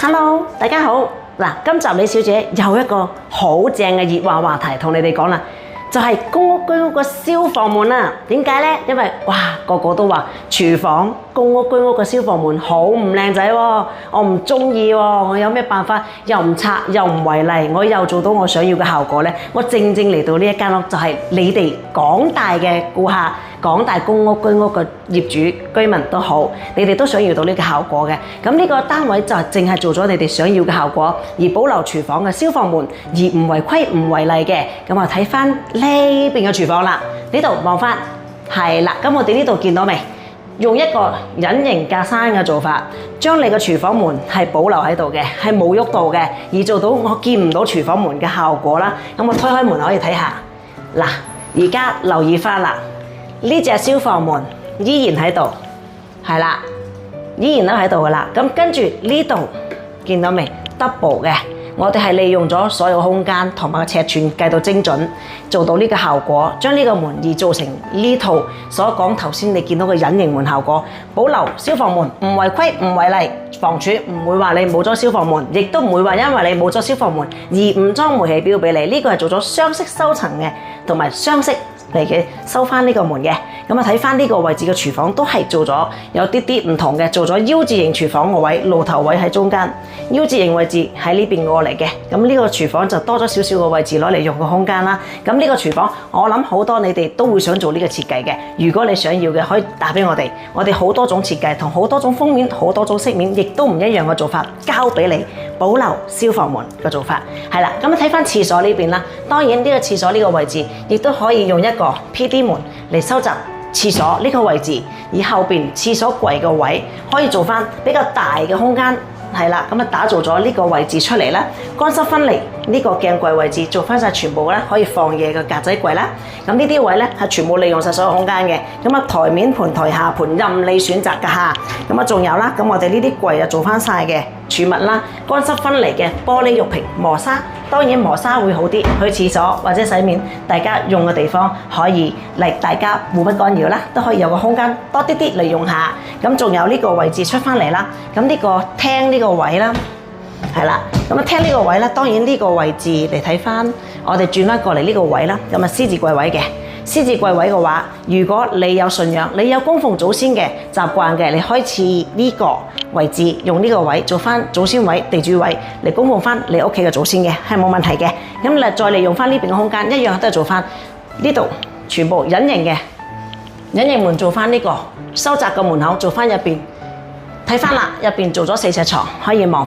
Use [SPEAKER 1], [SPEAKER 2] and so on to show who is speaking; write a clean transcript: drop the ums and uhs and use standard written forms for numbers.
[SPEAKER 1] Hello， 大家好。嗱，今集李小姐有一個好正嘅熱話題同你哋講啦，就係公屋居屋個消防門啦。點解呢？因為哇，個個都話廚房公屋居屋個消防門好唔靚仔喎，我唔中意喎，我有咩辦法又唔拆又唔違例，我又做到我想要嘅效果呢？我正嚟到呢一間屋就係你哋廣大嘅顧客。廣大公屋居屋嘅業主居民都好，你哋都想要到呢個效果嘅。咁呢個單位就淨係做咗你哋想要嘅效果，而保留廚房嘅消防門，而唔違規唔違例嘅。咁啊睇翻呢邊嘅廚房啦，呢度望翻係啦。咁我哋呢度見到未？用一個隱形格柵嘅做法，將你嘅廚房門係保留喺度嘅，係冇喐到嘅，而做到我見唔到廚房門嘅效果啦。咁我推開門可以睇下，嗱，而家留意翻啦。呢隻消防門依然喺度，係啦，依然都喺度噶啦。咁跟住呢度見到未 ？double 嘅，我哋係利用咗所有空間同埋個尺寸計到精準，做到呢個效果，將呢個門而做成呢套所講頭先你見到嘅隱形門效果，保留消防門唔違規唔違例，房署唔會話你冇咗消防門，亦都唔會話因為你冇咗消防門而唔裝煤氣錶俾你。呢個係做咗雙式收層嘅，同埋雙式嚟嘅收翻呢個門嘅。咁啊睇翻呢個位置嘅廚房都係做咗有啲唔同嘅，做咗 U 字型廚房個位，露頭位喺中間 ，U 字型位置喺呢邊過嚟嘅。咁呢個廚房就多咗少少個位置攞嚟用個空間啦。咁呢個廚房我諗好多你哋都會想做呢個設計嘅。如果你想要嘅，可以打俾我哋，我哋好多種設計同好多種封面、好多種飾面，亦都唔一樣嘅做法，交俾你保留消防門嘅做法。係啦，咁睇翻廁所呢邊啦。當然呢個廁所呢個位置，亦都可以用一個 PD 門嚟收集廁所呢個位置，而後邊廁所櫃個位可以做翻比較大嘅空間，係啦，咁啊打造咗呢個位置出嚟啦，乾濕分離呢個鏡櫃位置做翻晒全部咧可以放嘢嘅格仔櫃啦，咁呢啲位咧係全部利用晒所有空間嘅，咁啊台面盤、台下盤任你選擇㗎嚇，咁啊仲有啦，咁我哋呢啲櫃啊做翻晒嘅儲物啦，乾濕分離嘅玻璃玉屏磨砂。當然磨砂會好啲，去廁所或者洗面，大家用嘅地方可以嚟，大家互不干擾啦，都可以有個空間多啲嚟用下。咁仲有呢個位置出翻嚟啦，咁呢個廳呢個位啦，係啦，咁啊廳呢個位啦，當然呢個位置嚟睇翻，我哋轉翻過嚟呢個位啦，咁啊獅字櫃位嘅。獅字櫃位嘅話，如果你有信仰，你有供奉祖先嘅習慣嘅，你開始呢個位置用呢個位做翻祖先位、地主位嚟供奉翻你屋企嘅祖先嘅，係冇問題嘅。咁你再利用翻呢邊嘅空間，一樣都係做翻呢度全部隱形嘅隱形門，做翻呢個收窄嘅門口，做翻入邊睇翻啦，入邊做咗4隻床可以望。